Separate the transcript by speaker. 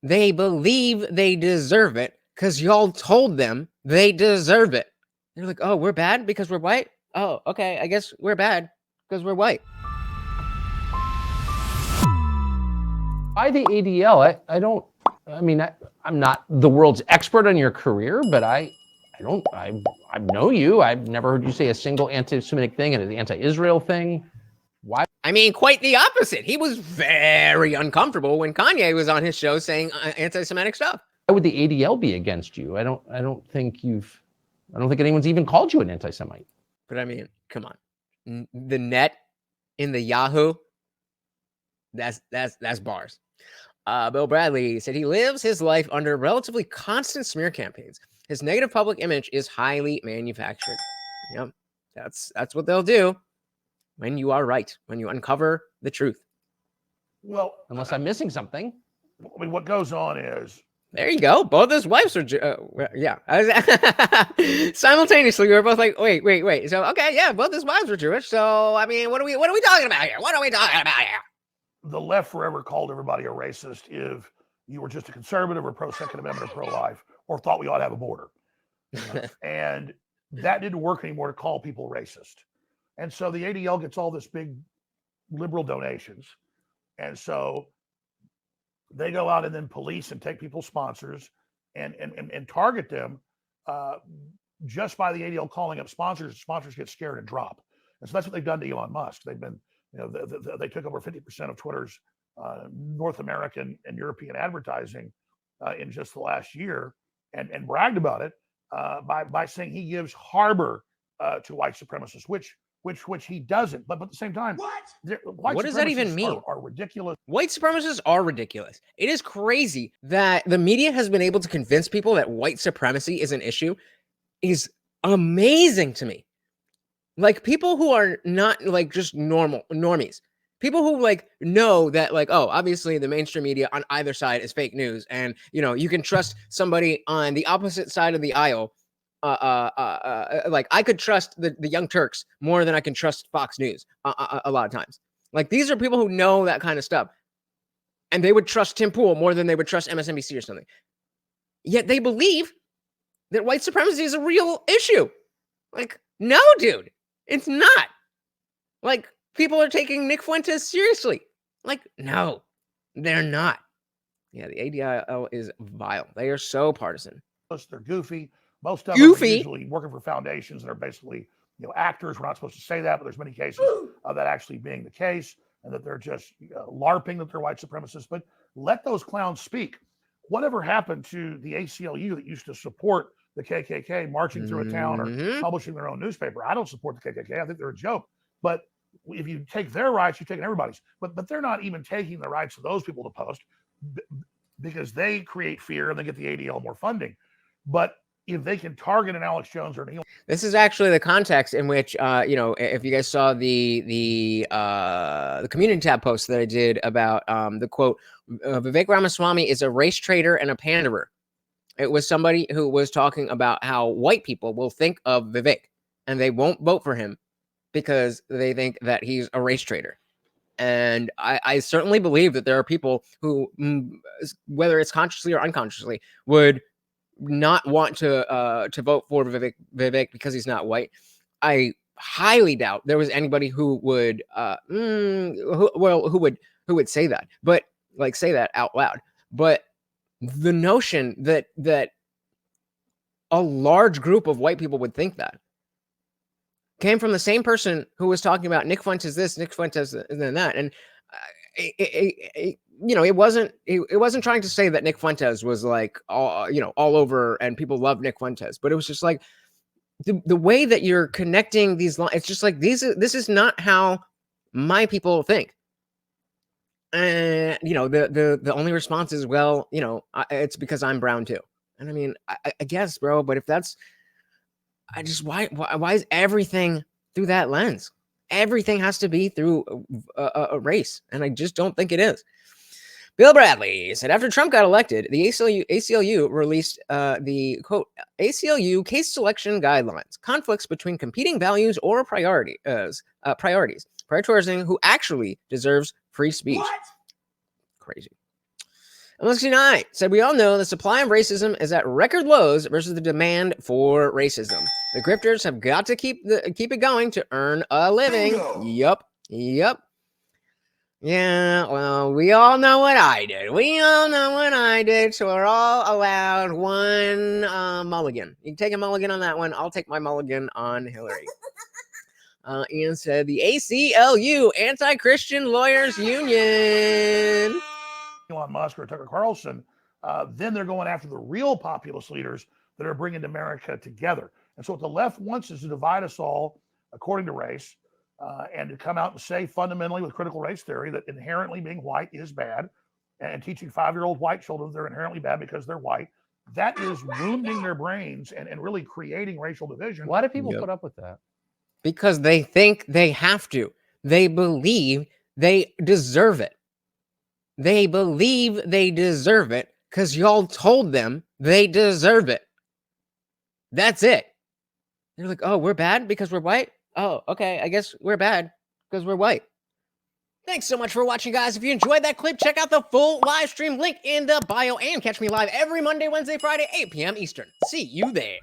Speaker 1: They believe they deserve it because y'all told them they deserve it. They're like, oh, we're bad because we're white? Oh, okay, I guess we're bad because we're white.
Speaker 2: By the ADL, I'm not the world's expert on your career, but I know you. I've never heard you say a single anti-Semitic thing and an anti-Israel thing. Why?
Speaker 1: I mean, quite the opposite. He was very uncomfortable when Kanye was on his show saying anti-Semitic stuff.
Speaker 2: Why would the ADL be against you? I don't think anyone's even called you an anti-Semite.
Speaker 1: But I mean, come on, the net in the Yahoo. That's bars. Bill Bradley said he lives his life under relatively constant smear campaigns. His negative public image is highly manufactured. Yep, that's what they'll do when you are right, when you uncover the truth.
Speaker 3: Well,
Speaker 2: unless I'm missing something.
Speaker 3: I mean, what goes on is,
Speaker 1: there you go. Both his wives are, yeah. Simultaneously, we were both like, wait. So, okay, yeah, both his wives were Jewish. So, I mean, what are we talking about here? What are we talking about here?
Speaker 3: The left forever called everybody a racist if you were just a conservative or pro-Second Amendment or pro-life or thought we ought to have a border. And that didn't work anymore to call people racist. And so the ADL gets all this big liberal donations. And so they go out and then police and take people's sponsors and target them just by the ADL calling up sponsors. Sponsors get scared and drop. And so that's what they've done to Elon Musk. They've been, they took over 50% of Twitter's North American and European advertising in just the last year, and bragged about it by saying he gives harbor to white supremacists, which he doesn't. But at the same time,
Speaker 1: what does that even mean?
Speaker 3: Are ridiculous.
Speaker 1: White supremacists are ridiculous. It is crazy that the media has been able to convince people that white supremacy is an issue. Is amazing to me. Like, people who are not like just normies, people who like know that, like, oh, obviously the mainstream media on either side is fake news, and you can trust somebody on the opposite side of the aisle. Like, I could trust the Young Turks more than I can trust Fox News a lot of times. Like, these are people who know that kind of stuff, and they would trust Tim Pool more than they would trust MSNBC or something. Yet they believe that white supremacy is a real issue. Like, no, dude. It's not. Like, people are taking Nick Fuentes seriously. Like, no, they're not. Yeah, the ADL is vile. They are so partisan.
Speaker 3: They're goofy. Most of them are usually working for foundations that are basically, actors. We're not supposed to say that, but there's many cases of that actually being the case, and that they're just LARPing that they're white supremacists. But let those clowns speak. Whatever happened to the ACLU that used to support the KKK marching through a town or publishing their own newspaper? I don't support the KKK. I think they're a joke. But if you take their rights, you're taking everybody's. But they're not even taking the rights of those people to post because they create fear and they get the ADL more funding. But if they can target an Alex Jones or an Elon.
Speaker 1: This is actually the context in which, if you guys saw the community tab post that I did about the quote, Vivek Ramaswamy is a race traitor and a panderer. It was somebody who was talking about how white people will think of Vivek and they won't vote for him because they think that he's a race traitor. And I certainly believe that there are people who, whether it's consciously or unconsciously, would not want to vote for Vivek because he's not white. I highly doubt there was anybody who would who would say that, but like say that out loud. But the notion that a large group of white people would think that came from the same person who was talking about Nick Fuentes this, Nick Fuentes and that, and it wasn't trying to say that Nick Fuentes was like all over and people love Nick Fuentes, but it was just like the way that you're connecting these lines. It's just like this is not how my people think. And the only response is, well, it's because I'm brown too. And I mean, I guess, bro, but if that's, why is everything through that lens? Everything has to be through a race, and I just don't think it is. Bill Bradley said after Trump got elected, the ACLU released the quote ACLU case selection guidelines, conflicts between competing values or priorities, prioritizing who actually deserves free speech.
Speaker 3: What?
Speaker 1: Crazy. MLX9 said, we all know the supply of racism is at record lows versus the demand for racism. The grifters have got to keep it going to earn a living. Yup. Yeah, well, we all know what I did. So we're all allowed one mulligan. You can take a mulligan on that one. I'll take my mulligan on Hillary. Ian said, the ACLU, Anti-Christian Lawyers Union.
Speaker 3: Elon Musk or Tucker Carlson, then they're going after the real populist leaders that are bringing America together. And so what the left wants is to divide us all according to race, and to come out and say fundamentally with critical race theory that inherently being white is bad, and teaching 5-year-old white children they're inherently bad because they're white. That is wounding their brains and really creating racial division.
Speaker 2: Why do people put up with that?
Speaker 1: Because they think they have to. They believe they deserve it. They believe they deserve it because y'all told them they deserve it. That's it. They're like, oh, we're bad because we're white? Oh, okay, I guess we're bad because we're white. Thanks so much for watching, guys. If you enjoyed that clip, check out the full live stream link in the bio and catch me live every Monday, Wednesday, Friday, 8 p.m. Eastern. See you there.